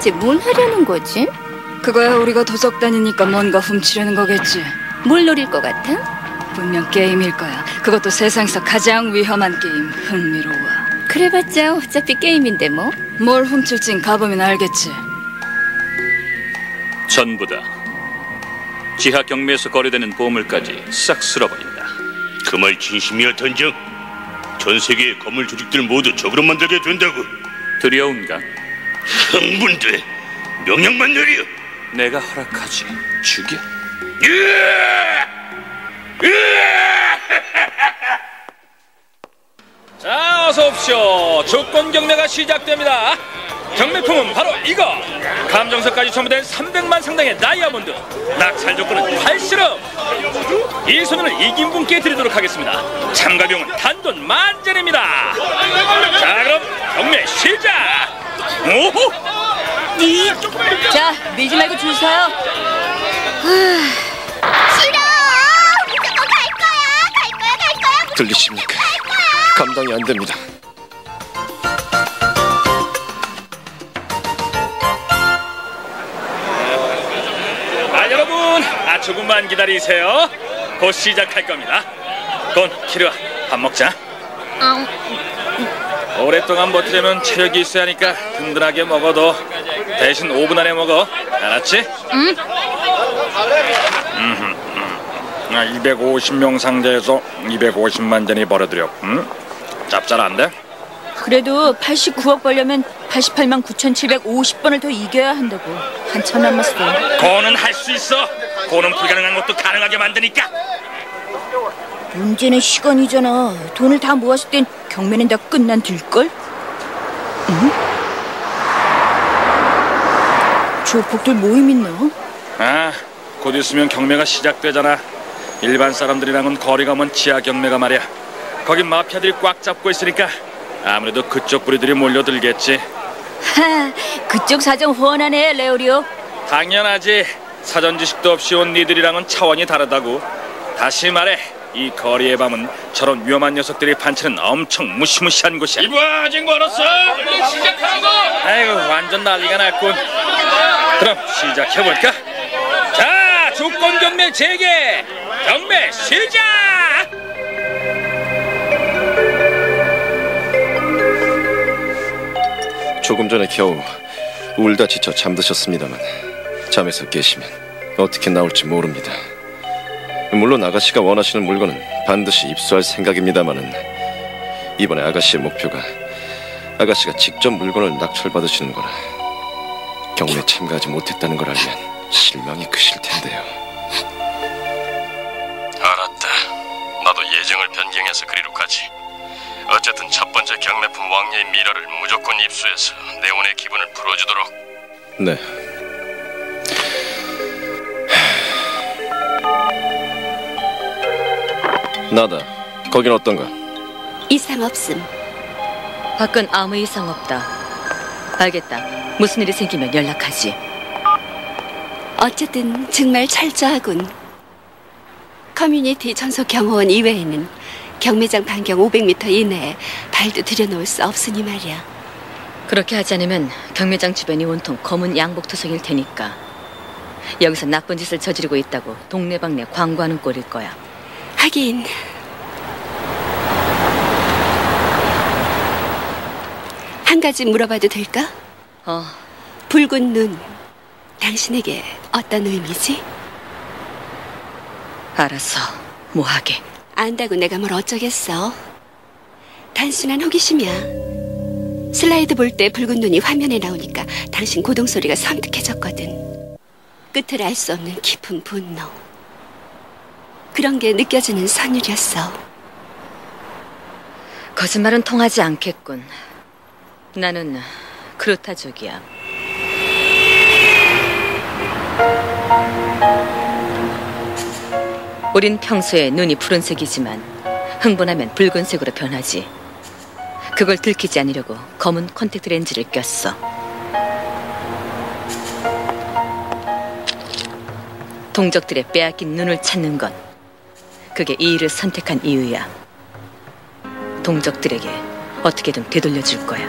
도대체 뭘 하려는 거지? 그거야 우리가 도적단이니까 뭔가 훔치려는 거겠지. 뭘 노릴 것 같아? 분명 게임일 거야. 그것도 세상에서 가장 위험한 게임. 흥미로워. 그래봤자 어차피 게임인데 뭐. 뭘 훔칠진 가보면 알겠지. 전부 다 지하 경매에서 거래되는 보물까지 싹 쓸어버린다. 그 말 진심이야, 단장? 전 세계의 거물 조직들 모두 적으로 만들게 된다고. 두려운가? 흥분돼. 명령만 내려. 내가 허락하지. 죽여. 자, 어서 오십시오. 주권 경매가 시작됩니다. 경매품은 바로 이거. 감정서까지 첨부된 300만 상당의 다이아몬드. 낙찰 조건은 80억. 이 소문을 이긴 분께 드리도록 하겠습니다. 참가 비용은 단돈 10,000전입니다. 자, 그럼 경매 시작. 오호. 자, 밀지 말고 줄 서요. 싫어! 무조건 갈 거야! 들리십니까? 감당이 안 됩니다. 여러분, 조금만 기다리세요. 곧 시작할 겁니다. 곤, 키르아, 밥 먹자. 오랫동안 버티려면 체력이 있어야 하니까 든든하게 먹어도 대신 5분 안에 먹어. 알았지? 응. 250명 상대에서 250만 전이 벌어들여. 짭짤한데? 그래도 89억 벌려면 88만 9,750번을 더 이겨야 한다고. 한참 남았어. 고는 할 수 있어. 고는 불가능한 것도 가능하게 만드니까. 문제는 시간이잖아. 돈을 다 모았을 땐 경매는 다 끝난 들걸? 응? 조폭들 모임 있나? 곧 있으면 경매가 시작되잖아. 일반 사람들이랑은 거리가 먼 지하 경매가 말이야. 거긴 마피아들이 꽉 잡고 있으니까 아무래도 그쪽 부리들이 몰려들겠지. 그쪽 사정 훤하네, 레오리오. 당연하지. 사전 지식도 없이 온 니들이랑은 차원이 다르다고. 다시 말해, 이 거리의 밤은 저런 위험한 녀석들이 판치는 엄청 무시무시한 곳이야. 이봐, 아직 멀었어. 얼른 시작하라고. 아이고, 완전 난리가 났군. 그럼 시작해볼까? 자, 주권 경매 재개. 경매 시작. 조금 전에 겨우 울다 지쳐 잠드셨습니다만 잠에서 깨시면 어떻게 나올지 모릅니다. 물론 아가씨가 원하시는 물건은 반드시 입수할 생각입니다마는 이번에 아가씨의 목표가 아가씨가 직접 물건을 낙찰받으시는 거라 경매에 참가하지 못했다는 걸 알면 실망이 크실 텐데요. 알았다. 나도 예정을 변경해서 그리로 가지. 어쨌든 첫 번째 경매품 왕녀의 미라를 무조건 입수해서 네온의 기분을 풀어주도록. 네. 나다. 거긴 어떤가? 이상 없음. 밖은 아무 이상 없다. 알겠다. 무슨 일이 생기면 연락하지. 어쨌든 정말 철저하군. 커뮤니티 전속 경호원 이외에는 경매장 반경 500m 이내에 발도 들여놓을 수 없으니 말이야. 그렇게 하지 않으면 경매장 주변이 온통 검은 양복 투성일 테니까. 여기서 나쁜 짓을 저지르고 있다고 동네방네 광고하는 꼴일 거야. 하긴 한 가지 물어봐도 될까? 붉은 눈, 당신에게 어떤 의미지? 알았어, 뭐하게. 안다고 내가 뭘 어쩌겠어. 단순한 호기심이야. 슬라이드 볼 때 붉은 눈이 화면에 나오니까 당신 고동 소리가 섬뜩해졌거든. 끝을 알 수 없는 깊은 분노. 그런 게 느껴지는 선율이었어. 거짓말은 통하지 않겠군. 나는 그루타족이야. 우린 평소에 눈이 푸른색이지만 흥분하면 붉은색으로 변하지. 그걸 들키지 않으려고 검은 콘택트 렌즈를 꼈어. 동족들의 빼앗긴 눈을 찾는 건 그게 이 일을 선택한 이유야. 동족들에게 어떻게든 되돌려줄 거야.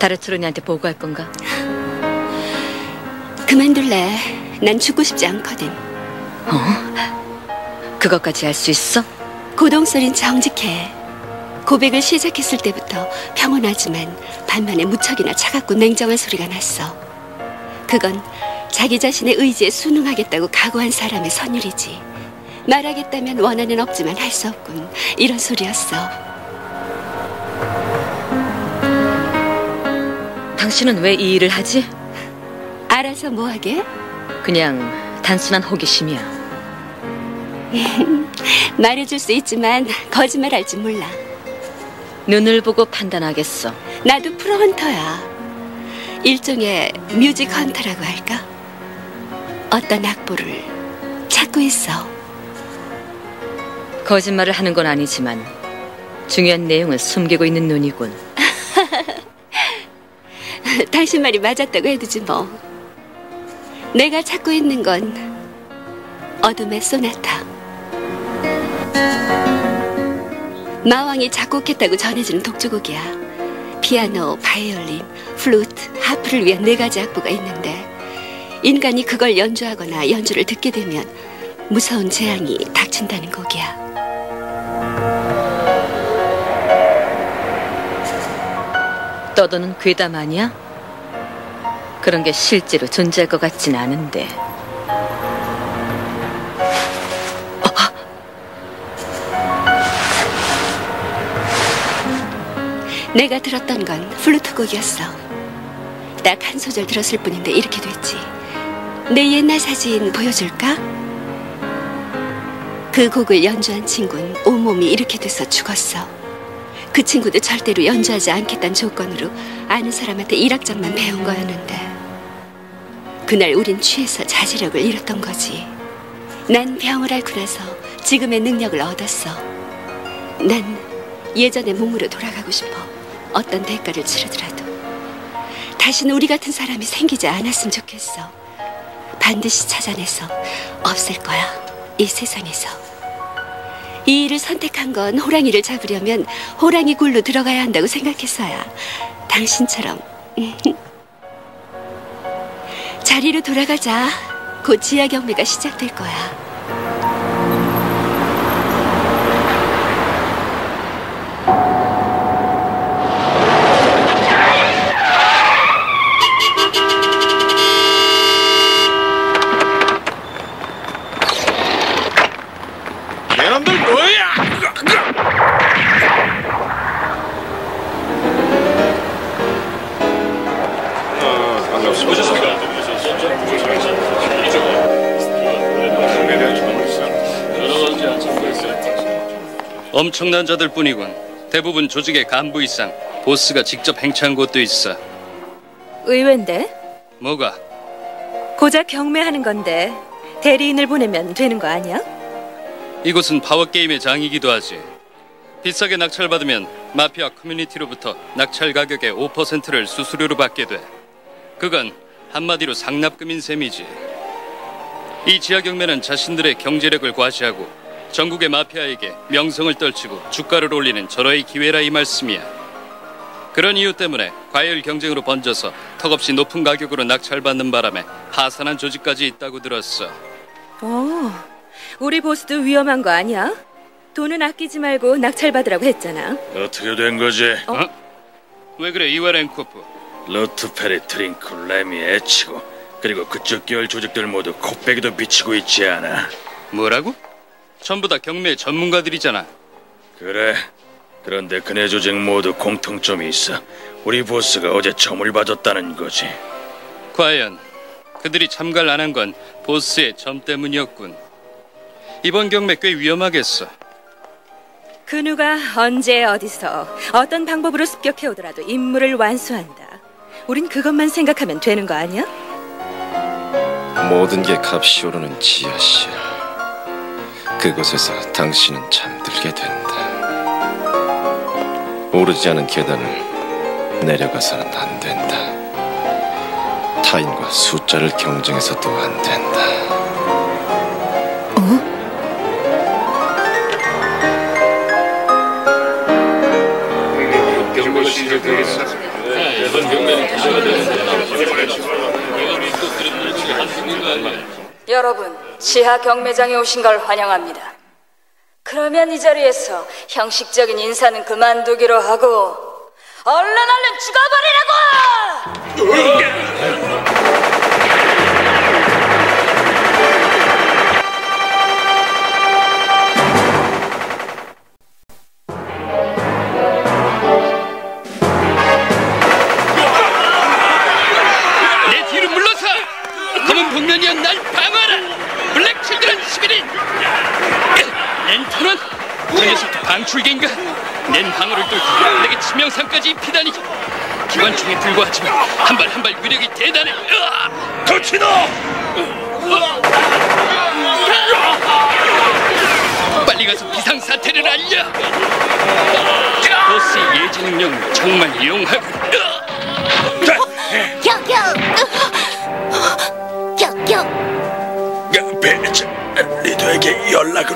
다르트로니한테 보고할 건가? 그만둘래. 난 죽고 싶지 않거든. 그것까지 할 수 있어? 고동설인 정직해. 고백을 시작했을 때부터 평온하지만 반면에 무척이나 차갑고 냉정한 소리가 났어. 그건 자기 자신의 의지에 순응하겠다고 각오한 사람의 선율이지. 말하겠다면 원한은 없지만 할 수 없군. 이런 소리였어. 당신은 왜 이 일을 하지? 알아서 뭐하게? 그냥 단순한 호기심이야. 말해줄 수 있지만 거짓말할 줄 몰라. 눈을 보고 판단하겠어. 나도 프로헌터야. 일종의 뮤직 헌터라고 할까? 어떤 악보를 찾고 있어. 거짓말을 하는 건 아니지만 중요한 내용을 숨기고 있는 눈이군. 당신 말이 맞았다고 해두지 뭐. 내가 찾고 있는 건 어둠의 소나타. 마왕이 작곡했다고 전해지는 독주곡이야. 피아노, 바이올린, 플루트, 하프를 위한 4가지 악보가 있는데 인간이 그걸 연주하거나 연주를 듣게 되면 무서운 재앙이 닥친다는 곡이야. 떠도는 괴담 아니야? 그런 게 실제로 존재할 것 같진 않은데. 내가 들었던 건 플루트 곡이었어. 딱 한 소절 들었을 뿐인데 이렇게 됐지. 내 옛날 사진 보여줄까? 그 곡을 연주한 친구는 온몸이 이렇게 돼서 죽었어. 그 친구도 절대로 연주하지 않겠다는 조건으로 아는 사람한테 1악장만 배운 거였는데 그날 우린 취해서 자제력을 잃었던 거지. 난 병을 앓고 나서 지금의 능력을 얻었어. 난 예전의 몸으로 돌아가고 싶어. 어떤 대가를 치르더라도. 다시는 우리 같은 사람이 생기지 않았으면 좋겠어. 반드시 찾아내서 없앨 거야. 이 세상에서. 이 일을 선택한 건 호랑이를 잡으려면 호랑이 굴로 들어가야 한다고 생각했어야. 당신처럼. 자리로 돌아가자. 곧 지하 경매가 시작될 거야. 얘놈들 뭐야? 엄청난 자들 뿐이군. 대부분 조직의 간부 이상, 보스가 직접 행차한 곳도 있어. 의외인데? 뭐가? 고작 경매하는 건데 대리인을 보내면 되는 거 아니야? 이곳은 파워게임의 장이기도 하지. 비싸게 낙찰받으면 마피아 커뮤니티로부터 낙찰 가격의 5%를 수수료로 받게 돼. 그건 한마디로 상납금인 셈이지. 이 지하 경매는 자신들의 경제력을 과시하고 전국의 마피아에게 명성을 떨치고 주가를 올리는 절호의 기회라 이 말씀이야. 그런 이유 때문에 과열 경쟁으로 번져서 턱없이 높은 가격으로 낙찰받는 바람에 파산한 조직까지 있다고 들었어. 오, 우리 보스도 위험한 거 아니야? 돈은 아끼지 말고 낙찰받으라고 했잖아. 어떻게 된 거지? 왜 그래 이와렌코프? 루트페리, 트링크, 레미, 에치고 그리고 그쪽 계열 조직들 모두 코빼기도 비치고 있지 않아? 뭐라고? 전부 다 경매 전문가들이잖아. 그래. 그런데 그네 조직 모두 공통점이 있어. 우리 보스가 어제 점을 봐줬다는 거지. 과연 그들이 참가를 안 한 건 보스의 점 때문이었군. 이번 경매 꽤 위험하겠어. 그 누가 언제 어디서 어떤 방법으로 습격해오더라도 임무를 완수한다. 우린 그것만 생각하면 되는 거 아니야? 모든 게 값이 오르는 지하실. 그곳에서 당신은 잠들게 된다. 오르지 않은 계단을 내려가서는 안 된다. 타인과 숫자를 경쟁해서도 안 된다. 경매가 시작되겠어. 이번 경매 여러분, 지하 경매장에 오신 걸 환영합니다. 그러면 이 자리에서 형식적인 인사는 그만두기로 하고 얼른 죽어버리라고! 내 뒤로 물러서! 검은 복면이여 날 방어하라! 블랙 칠드런 11인! 랜턴은? 저 녀석도 방출계인가? 낸 방어를 뚫고 내게 치명상까지 입히다니! 기관총에 불과하지만 한 발 한 발 위력이 대단해! 도치노! 빨리 가서 비상사태를 알려! 보스의 예지 능력은 정말 이용하군! 베네츠 리더에게 연락을.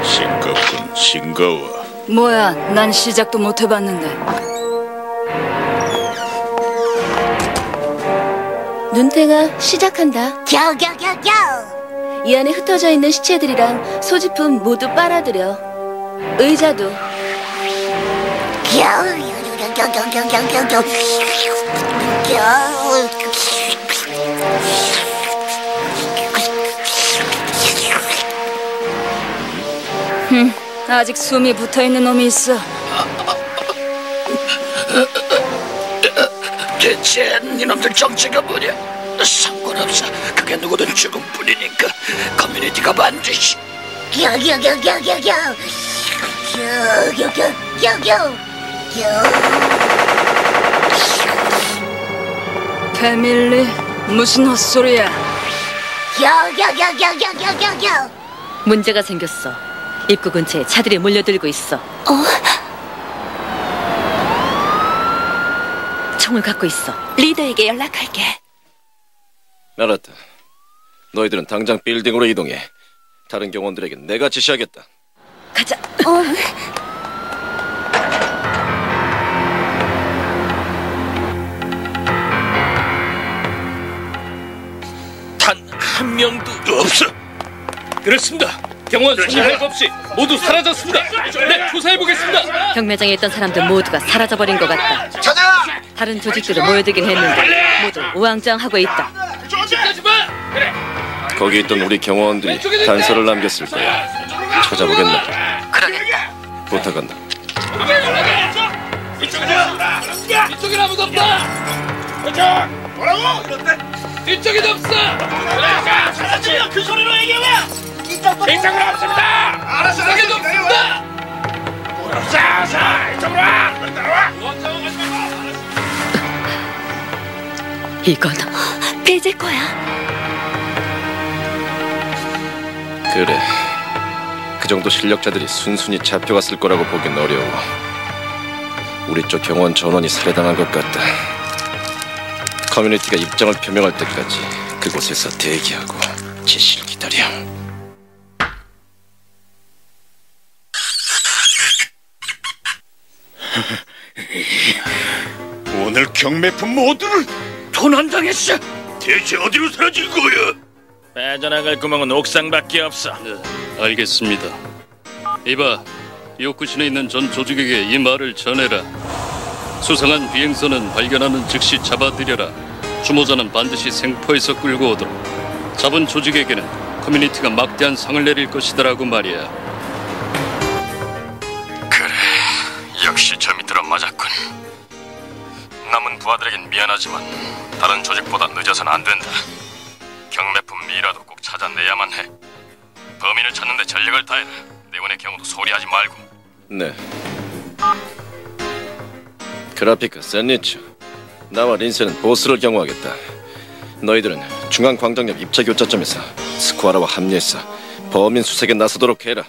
싱겁군, 싱거워. 뭐야, 난 시작도 못 해봤는데. 눈탱아, 시작한다. 겨겨겨겨. 이 안에 흩어져 있는 시체들이랑 소지품 모두 빨아들여. 의자도. 겨겨겨겨겨겨겨. 아직 숨이 붙어있는 놈이 있어. 대체 니놈들 정체가 뭐냐? 상관없어. 그게 누구든 죽음뿐이니까 커뮤니티가 반드시. 겨겨겨겨겨겨. 겨겨겨겨겨. 패밀리? 무슨 헛소리야? 겨겨겨겨겨겨겨. 문제가 생겼어. 입구 근처에 차들이 몰려들고 있어. 총을 갖고 있어. 리더에게 연락할게. 알았다. 너희들은 당장 빌딩으로 이동해. 다른 경원들에겐 내가 지시하겠다. 가자. 단 한 명도 없어. 그렇습니다. 경원 손님할 것 없이 모두 사라졌습니다. 네, 조사해보겠습니다. 경매장에 있던 사람들 모두가 사라져버린 것 같다. 다른 조직들은 모여들긴 했는데 모두 우왕좌왕하고 있다. 하지 마. 그래. 거기 있던 우리 경호원들이 단서를 남겼을 거야. 찾아보겠나? 그러겠다. 부탁한다. 이쪽엔 아무도 없다. 뭐라고? 이쪽에도 없어. 찾았지? 그 소리로 얘기해. 이쪽은 없습니다. 알았어. 이쪽에도 없습니다. 자, 이쪽으로 와. 이건 폐질 거야. 그래. 그 정도 실력자들이 순순히 잡혀갔을 거라고 보긴 어려워. 우리 쪽 경호원 전원이 살해당한 것 같다. 커뮤니티가 입장을 표명할 때까지 그곳에서 대기하고 지시를 기다려. 오늘 경매품 모두를 도난당했어. 대체 어디로 사라진 거야? 빠져나갈 구멍은 옥상밖에 없어. 네, 알겠습니다. 이봐, 요쿠신에 있는 전 조직에게 이 말을 전해라. 수상한 비행선은 발견하는 즉시 잡아들여라. 주모자는 반드시 생포해서 끌고 오도록. 잡은 조직에게는 커뮤니티가 막대한 상을 내릴 것이다라고 말이야. 그래, 역시 저 밑으로 맞았군. 남은 부하들에겐 미안하지만 다른 조직보다 늦어서는 안 된다. 경매품 미라도 꼭 찾아내야만 해. 범인을 찾는데 전력을 다해라. 내원의 경우도 소리하지 말고. 네. 그라피카 샌니츠, 나와 린세는 보스를 경호하겠다. 너희들은 중앙광장역 입차교차점에서 스쿠아라와 합류해서 범인 수색에 나서도록 해라.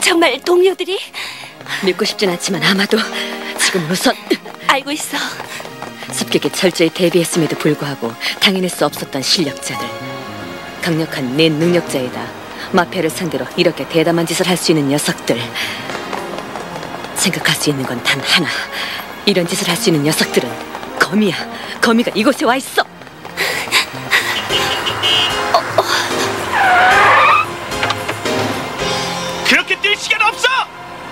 정말 동료들이? 믿고 싶진 않지만 아마도 지금 우선 알고 있어. 습격에 철저히 대비했음에도 불구하고 당해낼 수 없었던 실력자들, 강력한 내 능력자이다. 마피아를 상대로 이렇게 대담한 짓을 할 수 있는 녀석들. 생각할 수 있는 건 단 하나. 이런 짓을 할 수 있는 녀석들은 거미야. 거미가 이곳에 와 있어. 그렇게 뛸 시간 없어!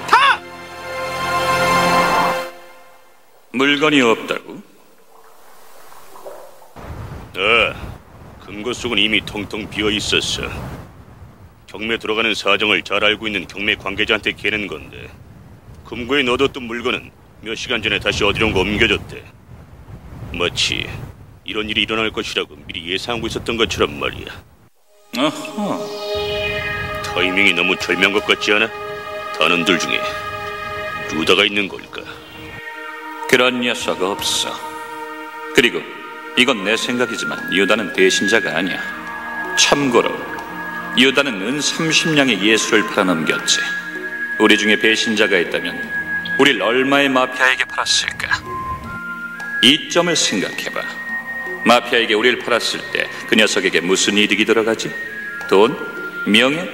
타! 물건이 없다고? 금고 속은 이미 텅텅 비어 있었어. 경매 들어가는 사정을 잘 알고 있는 경매 관계자한테 개는 건데, 금고에 넣어뒀던 물건은 몇 시간 전에 다시 어디론가 옮겨졌대. 마치 이런 일이 일어날 것이라고 미리 예상하고 있었던 것처럼 말이야. 어허. 타이밍이 너무 절묘한 것 같지 않아? 단원들 중에 루다가 있는 걸까? 그런 녀석 없어. 그리고 이건 내 생각이지만 유다는 배신자가 아니야. 참고로 유다는 은 30냥의 예술을 팔아넘겼지. 우리 중에 배신자가 있다면 우릴 얼마의 마피아에게 팔았을까? 이 점을 생각해봐. 마피아에게 우리를 팔았을 때 그 녀석에게 무슨 이득이 들어가지? 돈? 명예?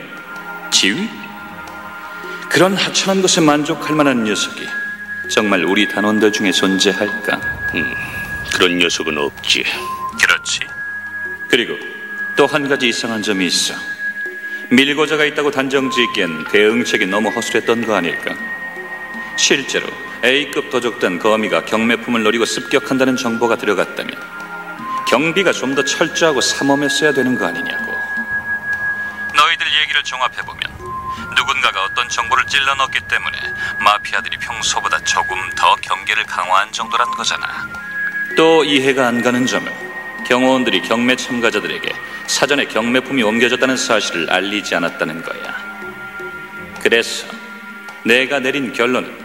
지위? 그런 하찮은 것에 만족할 만한 녀석이 정말 우리 단원들 중에 존재할까? 그런 녀석은 없지. 그렇지. 그리고 또 한 가지 이상한 점이 있어. 밀고자가 있다고 단정짓기엔 대응책이 너무 허술했던 거 아닐까? 실제로 A급 도적단 거미가 경매품을 노리고 습격한다는 정보가 들어갔다면 경비가 좀 더 철저하고 삼엄했어야 되는 거 아니냐고. 너희들 얘기를 종합해보면 누군가가 어떤 정보를 찔러 넣었기 때문에 마피아들이 평소보다 조금 더 경계를 강화한 정도란 거잖아. 또 이해가 안 가는 점은 경호원들이 경매 참가자들에게 사전에 경매품이 옮겨졌다는 사실을 알리지 않았다는 거야. 그래서 내가 내린 결론은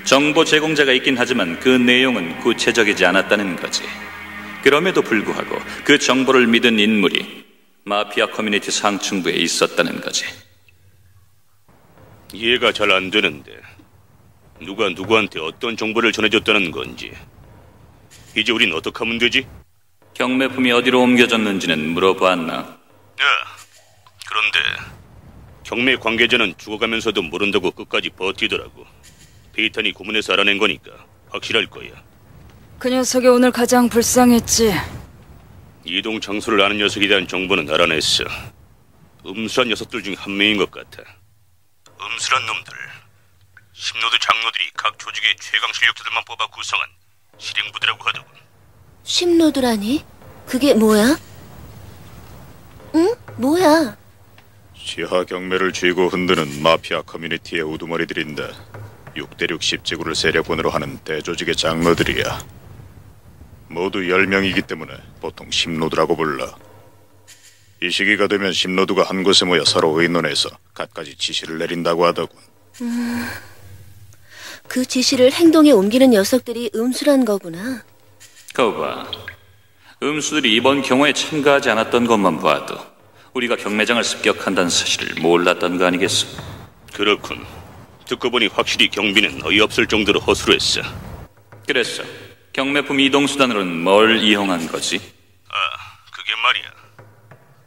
정보 제공자가 있긴 하지만 그 내용은 구체적이지 않았다는 거지. 그럼에도 불구하고 그 정보를 믿은 인물이 마피아 커뮤니티 상층부에 있었다는 거지. 이해가 잘 안 되는데 누가 누구한테 어떤 정보를 전해줬다는 건지. 이제 우린 어떻게 하면 되지? 경매품이 어디로 옮겨졌는지는 물어봤나? 그런데 경매 관계자는 죽어가면서도 모른다고 끝까지 버티더라고. 데이터니 고문에서 알아낸 거니까 확실할 거야. 그 녀석이 오늘 가장 불쌍했지. 이동 장소를 아는 녀석에 대한 정보는 알아냈어. 음수한 녀석들 중 한 명인 것 같아. 음수란 놈들. 심노드 장로들이 각 조직의 최강 실력자들만 뽑아 구성한 실행부대라고 하더군. 심노드라니? 그게 뭐야? 응? 뭐야? 시하 경매를 쥐고 흔드는 마피아 커뮤니티의 우두머리들인데 6대6 10지구를 세력군으로 하는 대조직의 장로들이야. 모두 10명이기 때문에 보통 심노드라고 불러. 이 시기가 되면 심노드가 한 곳에 모여 서로 의논해서 갖가지 지시를 내린다고 하더군. 그 지시를 행동에 옮기는 녀석들이 음수란 거구나. 거봐, 음수들이 이번 경우에 참가하지 않았던 것만 봐도 우리가 경매장을 습격한다는 사실을 몰랐던 거 아니겠어? 그렇군. 듣고 보니 확실히 경비는 어이없을 정도로 허술했어. 그래서 경매품 이동수단으로는 뭘 이용한 거지? 그게 말이야.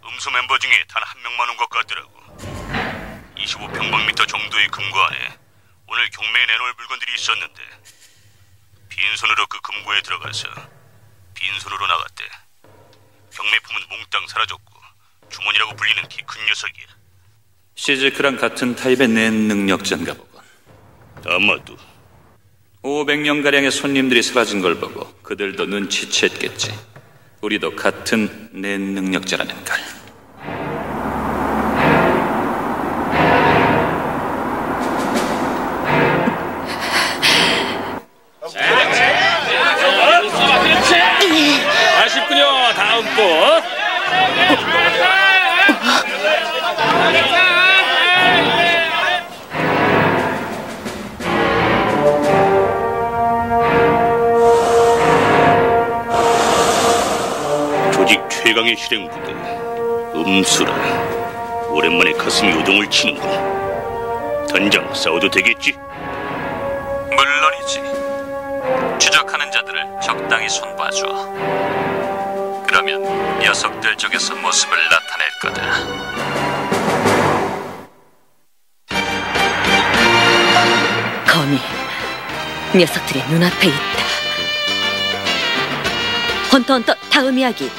음수 멤버 중에 단 한 명만 온 것 같더라고. 25평방미터 정도의 금고 안에 오늘 경매에 내놓을 물건들이 있었는데 빈손으로 그 금고에 들어가서 빈손으로 나갔대. 경매품은 몽땅 사라졌고 주머니라고 불리는 키 큰 녀석이야. 시즈크랑 같은 타입의 낸 능력자인가 보군. 아마도. 500명가량의 손님들이 사라진 걸 보고 그들도 눈치챘겠지. 우리도 같은 낸 능력자라는 걸. 아쉽군요. 다음 분. 조직 최강의 실행부대 음수라. 오랜만에 가슴이 요동을 치는군. 단장 싸워도 되겠지? 물론이지. 추적하는 자들을 적당히 손봐줘. 그러면 녀석들 쪽에서 모습을 나타낼 거다. 거미, 녀석들이 눈앞에 있다. 헌터 다음 이야기,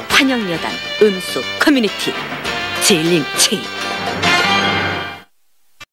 환영여단, 음수, 커뮤니티, 제일링 체인.